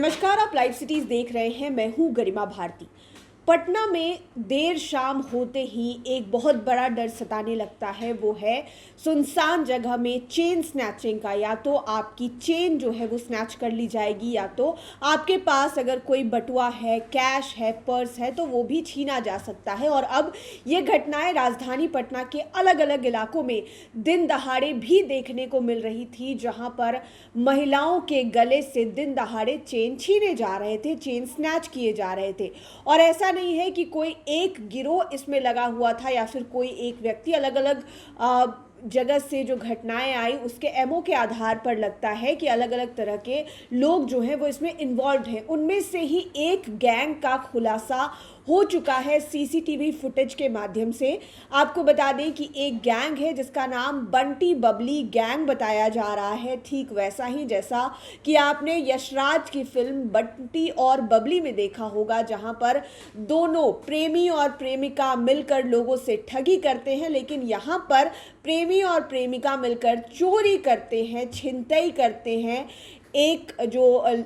नमस्कार, आप live cities देख रहे हैं। मैं हूं गरिमा भारती। पटना में देर शाम होते ही एक बहुत बड़ा डर सताने लगता है। वो है सुनसान जगह में चेन स्नैचिंग का। या तो आपकी चेन जो है वो स्नैच कर ली जाएगी, या तो आपके पास अगर कोई बटुआ है, कैश है, पर्स है, तो वो भी छीना जा सकता है। और अब ये घटनाएं राजधानी पटना के अलग अलग इलाकों में दिन दहाड़े भी देखने को मिल रही थी, जहां पर महिलाओं के गले से दिन दहाड़े चेन छीने जा रहे थे, चेन स्नैच किए जा रहे थे। और ऐसा नहीं है कि कोई एक गिरोह इसमें लगा हुआ था या फिर कोई एक व्यक्ति। अलग अलग जगह से जो घटनाएं आई उसके एमओ के आधार पर लगता है कि अलग अलग तरह के लोग जो हैं वो इसमें इन्वॉल्व हैं। उनमें से ही एक गैंग का खुलासा हो चुका है सीसीटीवी फुटेज के माध्यम से। आपको बता दें कि एक गैंग है जिसका नाम बंटी बबली गैंग बताया जा रहा है, ठीक वैसा ही जैसा कि आपने यशराज की फिल्म बंटी और बबली में देखा होगा, जहां पर दोनों प्रेमी और प्रेमिका मिलकर लोगों से ठगी करते हैं। लेकिन यहाँ पर प्रेमी और प्रेमिका मिलकर चोरी करते हैं, छिनतई करते हैं। एक जो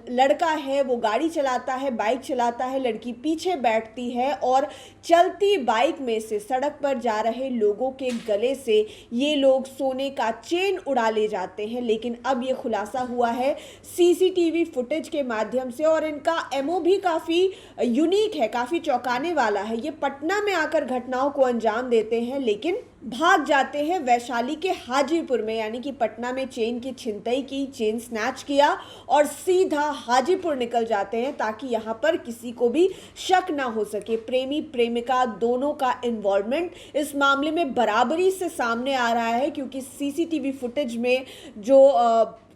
लड़का है वो गाड़ी चलाता है, बाइक चलाता है, लड़की पीछे बैठती है और चलती बाइक में से सड़क पर जा रहे लोगों के गले से ये लोग सोने का चेन उड़ा ले जाते हैं। लेकिन अब ये खुलासा हुआ है सीसीटीवी फुटेज के माध्यम से, और इनका एमओ भी काफ़ी यूनिक है, काफ़ी चौंकाने वाला है। ये पटना में आकर घटनाओं को अंजाम देते हैं, लेकिन भाग जाते हैं वैशाली के हाजीपुर में। यानी कि पटना में चेन की छिनतई की, चेन स्नैच किया और सीधा हाजीपुर निकल जाते हैं, ताकि यहाँ पर किसी को भी शक ना हो सके। प्रेमी प्रेमिका दोनों का इन्वॉल्वमेंट इस मामले में बराबरी से सामने आ रहा है, क्योंकि सीसीटीवी फुटेज में जो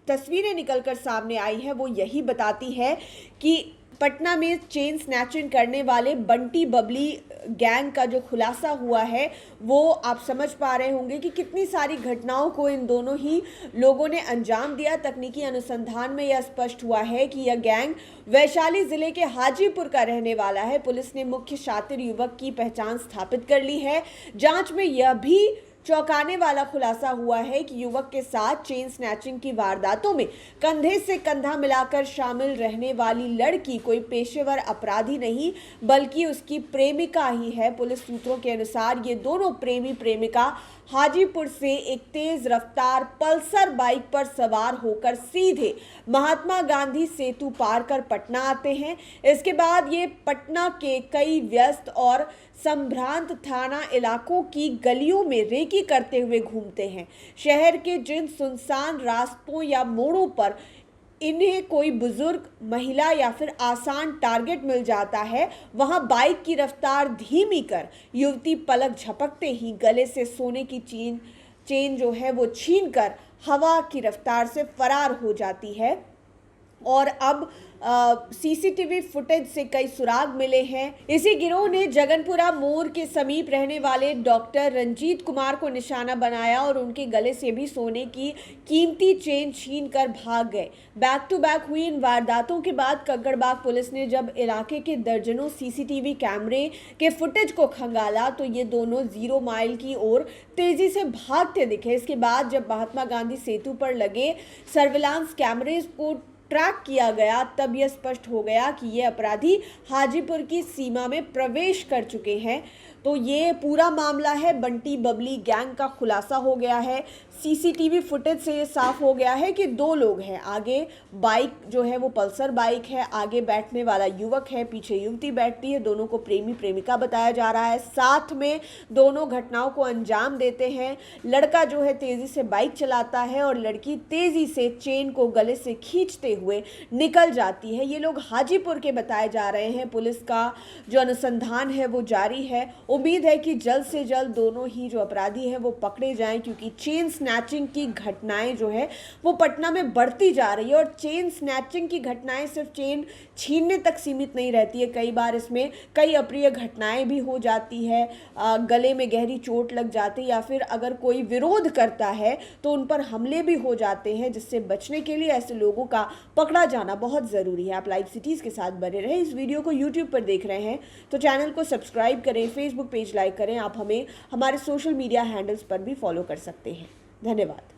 तस्वीरें निकलकर सामने आई है वो यही बताती है कि पटना में चेन स्नैचिंग करने वाले बंटी बबली गैंग का जो खुलासा हुआ है वो आप समझ पा रहे होंगे कि कितनी सारी घटनाओं को इन दोनों ही लोगों ने अंजाम दिया। तकनीकी अनुसंधान में यह स्पष्ट हुआ है कि यह गैंग वैशाली जिले के हाजीपुर का रहने वाला है। पुलिस ने मुख्य शातिर युवक की पहचान स्थापित कर ली है। जांच में यह भी चौंकाने वाला खुलासा हुआ है कि युवक के साथ चेन स्नैचिंग की वारदातों में कंधे से कंधा मिलाकर शामिल रहने वाली लड़की कोई पेशेवर अपराधी नहीं बल्कि उसकी प्रेमिका ही है। पुलिस सूत्रों के अनुसार ये दोनों प्रेमी प्रेमिका हाजीपुर से एक तेज रफ्तार पल्सर बाइक पर सवार होकर सीधे महात्मा गांधी सेतु पार कर पटना आते हैं। इसके बाद ये पटना के कई व्यस्त और संभ्रांत थाना इलाकों की गलियों में रेकी करते हुए घूमते हैं। शहर के जिन सुनसान रास्तों या मोड़ों पर इन्हें कोई बुजुर्ग, महिला या फिर आसान टारगेट मिल जाता है, वहां बाइक की रफ्तार धीमी कर युवती पलक झपकते ही गले से सोने की चेन जो है वो छीन कर हवा की रफ्तार से फरार हो जाती है। और अब सीसीटीवी फुटेज से कई सुराग मिले हैं। इसी गिरोह ने जगनपुरा मोड़ के समीप रहने वाले डॉक्टर रंजीत कुमार को निशाना बनाया और उनके गले से भी सोने की कीमती चेन छीन कर भाग गए। बैक टू बैक हुई इन वारदातों के बाद कंकड़बाग पुलिस ने जब इलाके के दर्जनों सीसीटीवी कैमरे के फुटेज को खंगाला तो ये दोनों 0 माइल की ओर तेजी से भागते दिखे। इसके बाद जब महात्मा गांधी सेतु पर लगे सर्विलांस कैमरे को ट्रैक किया गया तब यह स्पष्ट हो गया कि ये अपराधी हाजीपुर की सीमा में प्रवेश कर चुके हैं। तो ये पूरा मामला है, बंटी बबली गैंग का खुलासा हो गया है। सीसीटीवी फुटेज से ये साफ हो गया है कि 2 लोग हैं। आगे बाइक जो है वो पल्सर बाइक है, आगे बैठने वाला युवक है, पीछे युवती बैठती है। दोनों को प्रेमी प्रेमिका बताया जा रहा है। साथ में दोनों घटनाओं को अंजाम देते हैं। लड़का जो है तेजी से बाइक चलाता है और लड़की तेजी से चेन को गले से खींचते हुए निकल जाती है। ये लोग हाजीपुर के बताए जा रहे हैं। पुलिस का जो अनुसंधान है वो जारी है। उम्मीद है कि जल्द से जल्द दोनों ही जो अपराधी हैं वो पकड़े जाएं, क्योंकि चेन स्नैचिंग की घटनाएं जो है वो पटना में बढ़ती जा रही है। और चेन स्नैचिंग की घटनाएं सिर्फ चेन छीनने तक सीमित नहीं रहती है, कई बार इसमें कई अप्रिय घटनाएं भी हो जाती है। गले में गहरी चोट लग जाती है या फिर अगर कोई विरोध करता है तो उन पर हमले भी हो जाते हैं, जिससे बचने के लिए ऐसे लोगों का पकड़ा जाना बहुत ज़रूरी है। आप लाइव सिटीज़ के साथ बने रहें। इस वीडियो को यूट्यूब पर देख रहे हैं तो चैनल को सब्सक्राइब करें, फेसबुक पेज लाइक करें। आप हमें हमारे सोशल मीडिया हैंडल्स पर भी फॉलो कर सकते हैं। धन्यवाद।